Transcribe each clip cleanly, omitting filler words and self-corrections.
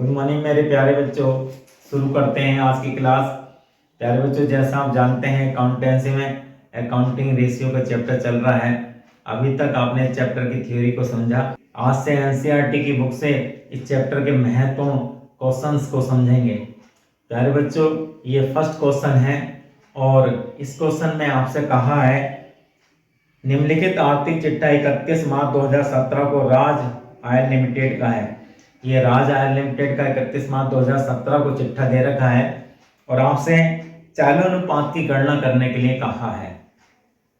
Good morning मेरे प्यारे बच्चों। शुरू करते हैं आज की क्लास। प्यारे बच्चों, जैसा आप जानते हैं अकाउंटेंसी में अकाउंटिंग रेशियो का चैप्टर चल रहा है। अभी तक आपने चैप्टर की थ्योरी को समझा। आज से एनसीईआरटी की बुक से इस चैप्टर के महत्वपूर्ण क्वेश्चंस को समझेंगे। प्यारे बच्चों, ये फर्स्ट क्वेश्चन है और इस क्वेश्चन में आपसे कहा है निम्नलिखित आर्थिक चिट्ठा 31 मार्च 2017 को राज आयल लिमिटेड का है। ये राज आयल लिमिटेड का 31 मार्च 2017 को चिट्ठा दे रखा है और आपसे चालू अनुपात की गणना करने के लिए कहा है।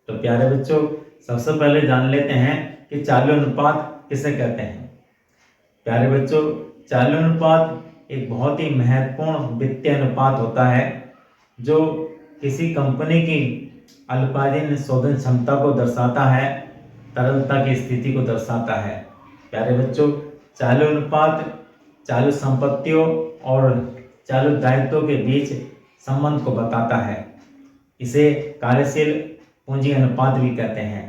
तो प्यारे बच्चों, सबसे पहले जान लेते हैं कि चालू अनुपात किसे कहते हैं। प्यारे बच्चों, चालू अनुपात एक बहुत ही महत्वपूर्ण वित्तीय अनुपात होता है जो किसी कंपनी की अल्पावधि शोधन क्षमता को दर्शाता है, तरलता की स्थिति को दर्शाता है। प्यारे बच्चों, चालू अनुपात चालू संपत्तियों और चालू दायित्वों के बीच संबंध को बताता है। इसे कार्यशील पूंजी अनुपात भी कहते हैं।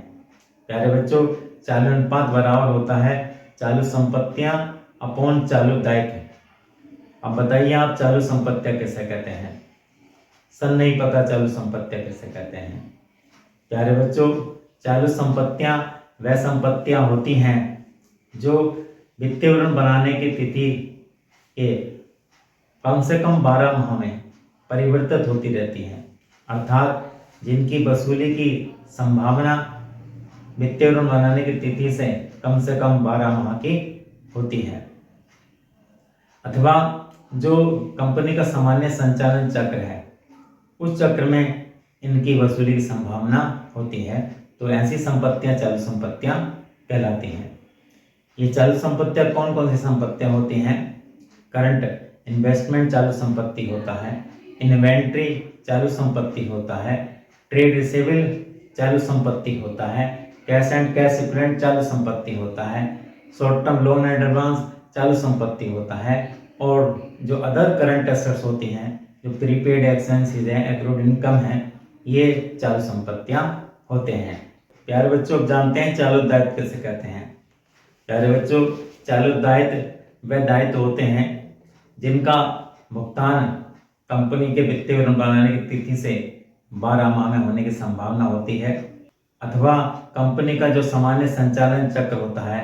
प्यारे बच्चों, चालू अनुपात बराबर होता है चालू संपत्तियां अपॉन चालू दायित्व। अब बताइए आप चालू संपत्तियां कैसे कहते हैं? सन नहीं पता चालू संपत्तियां कैसे कहते हैं? प्यारे बच्चों, चालू संपत्तियां वह संपत्तियां होती हैं जो वित्तीय विवरण बनाने की तिथि के कम से कम 12 माह में परिवर्तित होती रहती हैं, अर्थात जिनकी वसूली की संभावना वित्तीय विवरण बनाने की तिथि से कम 12 माह की होती है, अथवा जो कंपनी का सामान्य संचालन चक्र है उस चक्र में इनकी वसूली की संभावना होती है। तो ऐसी संपत्तियां चालू संपत्तियां कहलाती हैं। ये चालू संपत्तियां कौन कौन सी संपत्तियां होती हैं? करंट इन्वेस्टमेंट चालू संपत्ति होता है, इन्वेंट्री चालू संपत्ति होता है, ट्रेड रिसीवेबल चालू संपत्ति होता है, कैश एंड कैश इक्विवेलेंट चालू संपत्ति होता है, short term loan and advance चालू संपत्ति होता है, और जो अदर करंट एसेट्स होती हैं, जो प्रीपेड एक्सपेंसेस हैं, एक्रूड इनकम है, ये चालू संपत्तियां होते हैं। प्यारे बच्चों, अब जानते हैं चालू दायित्व किसे कहते हैं। प्यारे बच्चों, चालू दायित्व वे दायित्व होते हैं जिनका भुगतान कंपनी के वित्तीय विवरण बनाने की तिथि से 12 माह में होने की संभावना होती है, अथवा कंपनी का जो सामान्य संचालन चक्र होता है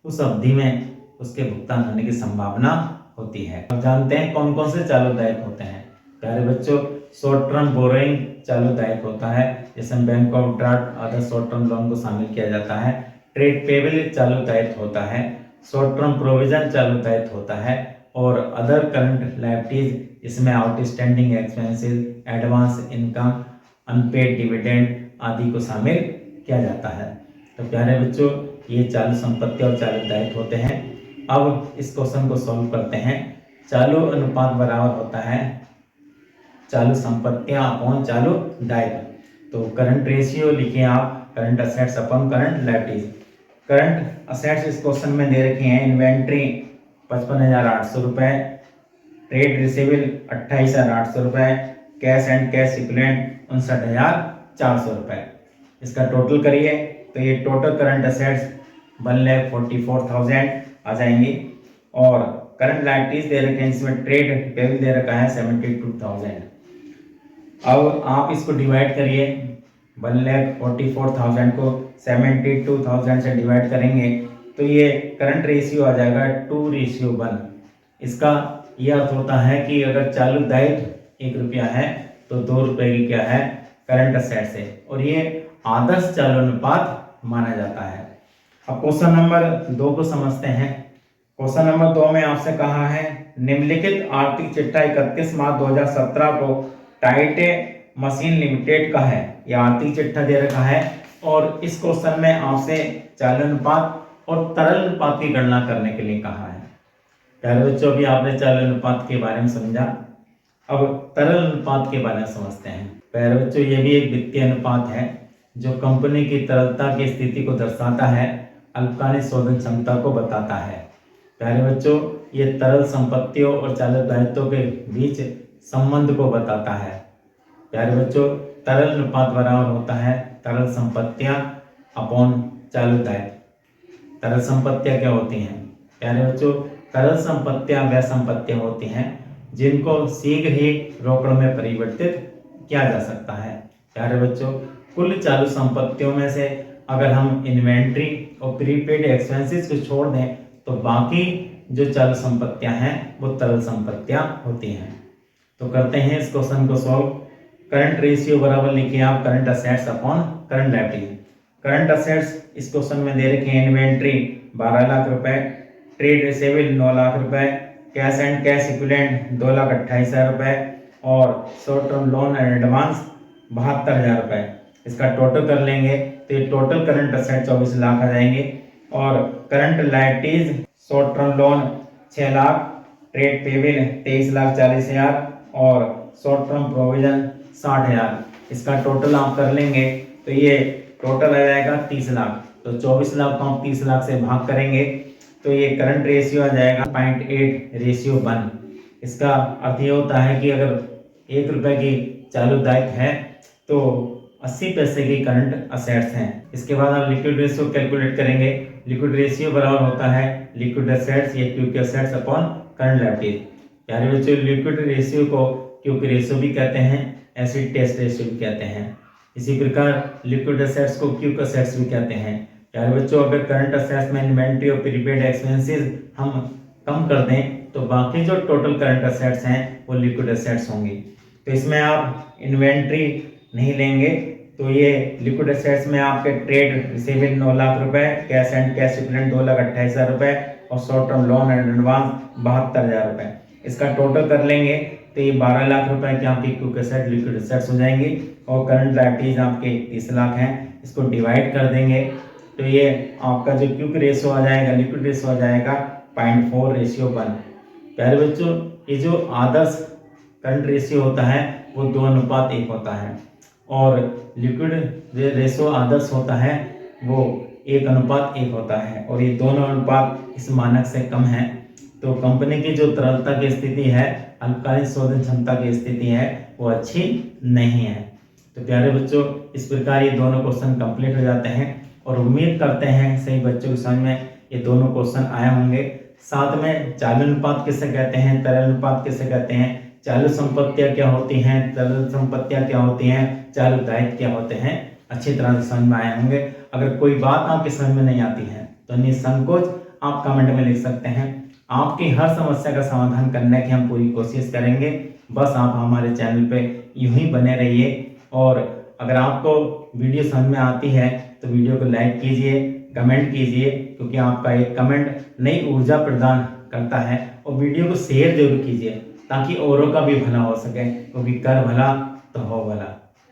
उस अवधि में उसके भुगतान होने की संभावना होती है। अब जानते हैं कौन कौन से चालू दायित्व होते हैं। प्यारे बच्चों, शॉर्ट टर्म बोरोइंग चालू दायित्व होता है, जिसमें bank of draft other short term loan को शामिल किया जाता है। ट्रेड पेबल चालू दायित्व होता है, शॉर्ट टर्म प्रोविजन चालू दायित्व होता है, और अदर करंट लायबिलिटीज इसमें outstanding expenses, advance income, unpaid dividend आदि को शामिल किया जाता है। तो प्यारे बच्चों, ये चालू संपत्ति और चालू दायित्व होते हैं। अब इस क्वेश्चन को सॉल्व करते हैं। चालू अनुपात बराबर होता है चालू संपत्तियां अपॉन चालू दायित्व। तो करंट रेशियो लिखिए आप, current assets upon current liabilities. Current assets इस क्वेश्चन में दे रखी हैं, इन्वेंट्री 55,800 रुपये, ट्रेड रिसीवेबल 28,800 रुपये, कैश एंड कैश इक्विवेलेंट 59,400 रुपये। इसका टोटल करिए तो ये टोटल करंट असेट्स 1,44,000 आ जाएंगी, और करंट लायबिलिटीज दे रखे हैं, इसमें ट्रेड पेबल दे रखा है 72,000। अब आप इसको डिवाइड करिए, 1,44,000 को 72,000 से डिवाइड करेंगे तो ये करंट रेशियो आ जाएगा 2:1। इसका यह अर्थ होता है कि अगर चालू दायित्व 1 रुपया है तो 2 रुपये की क्या है करंट असेट्स है, और ये आदर्श चालू अनुपात माना जाता है। अब क्वेश्चन नंबर 2 को समझते हैं। क्वेश्चन नंबर 2 में आपसे कहा है निम्नलिखित आर्थिक चिट्ठा 31 मार्च 2017 को टाइटे मशीन लिमिटेड का है। यह आर्थिक चिट्ठा दे रखा है और इस क्वेश्चन में आपसे चालू अनुपात और तरल अनुपात की गणना करने के लिए कहा है। प्यारे बच्चों, अभी आपने चालू अनुपात के बारे में समझा, अब तरल अनुपात के बारे में समझते हैं। प्यारे बच्चों, यह भी एक वित्तीय अनुपात है जो कंपनी की तरलता की स्थिति को दर्शाता है, अल्पकालिक शोधन क्षमता को बताता है। प्यारे बच्चों, ये तरल संपत्तियों और चालू दायित्वों के बीच संबंध को बताता है। प्यारे बच्चों, तरल अनुपात बराबर होता है तरल संपत्तियां अपॉन चालू दायित्व। तरल संपत्तियां क्या होती हैं? प्यारे बच्चों, तरल संपत्तियां व संपत्तियां होती हैं जिनको शीघ्र ही रोकड़ में परिवर्तित किया जा सकता है। प्यारे बच्चों, कुल चालू संपत्तियों में से अगर हम इन्वेंट्री और प्रीपेड एक्सपेंसेस को छोड़ दें तो बाकी जो चालू संपत्तियां हैं वो तरल संपत्तियां होती हैं। तो करते हैं इस क्वेश्चन को सॉल्व। करंट रेशियो बराबर लिखिए आप current assets upon current liability. Current assets इस क्वेश्चन में दे रखे हैं इन्वेंट्री 12 लाख रुपए, ट्रेड रिसीवेबल 9 लाख रुपए, कैश एंड कैश इक्विवेलेंट 2,28,000 रुपए और short term loan and advance 72,000 रुपए। इसका टोटल कर लेंगे तो ये टोटल करंट असेट 24 लाख आ जाएंगे और current liabilities short term loan 6 lakh, trade payable 23,40,000 और शॉर्ट टर्म प्रोविजन 60,000। इसका टोटल आप कर लेंगे तो ये टोटल आ जाएगा 30 लाख। तो 24 लाख को हम 30 लाख से भाग करेंगे तो ये करंट रेशियो आ जाएगा 0.8:1। इसका अर्थ ये होता है कि अगर 1 रुपए की चालू दायित्व है तो 80 पैसे की करंट असेट्स हैं। इसके बाद आप लिक्विड रेशियो कैलकुलेट करेंगे। लिक्विड रेशियो बराबर होता है लिक्विड असेट्स या quick assets upon current liabilities. प्यारे बच्चों, लिक्विड रेशियो को क्यूक रेशियो भी कहते हैं, एसिड टेस्ट रेशियो भी कहते हैं। इसी प्रकार लिक्विड असेट्स को क्यूक असेट्स भी कहते हैं। प्यारे बच्चों, अगर करंट असेट्स में इन्वेंट्री और प्रीपेड एक्सपेंसेस हम कम कर दें तो बाकी जो टोटल करंट असेट्स हैं वो लिक्विड असेट्स होंगी। तो इसमें आप इन्वेंट्री नहीं लेंगे तो ये लिक्विड असेट्स में आपके ट्रेड रिसीवेबल 9 लाख रुपए, कैश एंड कैश इक्विवेलेंट 2,28,000 रुपए और short term loan and advance 72,000 रुपए। इसका टोटल कर लेंगे तो ये 12 लाख रुपए की आपकी क्यूक असेट लिक्विड असेट्स हो जाएंगी और करंट लायबिलिटीज आपके 30 लाख हैं। इसको डिवाइड कर देंगे तो ये आपका जो क्यूक रेशियो आ जाएगा, लिक्विड रेशियो आ जाएगा 0.4:1। प्यारे बच्चों, ये जो आदर्श करंट रेशियो होता है वो 2:1 होता है और लिक्विड रेशियो आदर्श होता है वो 1:1 होता है और ये दोनों अनुपात इस मानक से कम है। तो कंपनी की जो तरलता की स्थिति है, अल्पकालीन शोधन क्षमता की स्थिति है वो अच्छी नहीं है। तो प्यारे बच्चों, इस प्रकार ये दोनों क्वेश्चन कंप्लीट हो जाते हैं और उम्मीद करते हैं सही बच्चों की समझ में ये दोनों क्वेश्चन आए होंगे। साथ में चालू अनुपात किसे कहते हैं, तरल अनुपात किसे कहते हैं, चालू संपत्तियां क्या होती हैं, तरल संपत्तियां क्या होती हैं, चालू दायित्व क्या होते हैं, अच्छी तरह से समझ में आए होंगे। अगर कोई बात आपकी समझ में नहीं आती है तो निसंकोच आप कमेंट में लिख सकते हैं। आपकी हर समस्या का समाधान करने की हम पूरी कोशिश करेंगे। बस आप हमारे चैनल पे यूं ही बने रहिए और अगर आपको वीडियो समझ में आती है तो वीडियो को लाइक कीजिए, कमेंट कीजिए, क्योंकि आपका एक कमेंट नई ऊर्जा प्रदान करता है। और वीडियो को शेयर जरूर कीजिए ताकि औरों का भी भला हो सके, क्योंकि कर भला तो हो भला।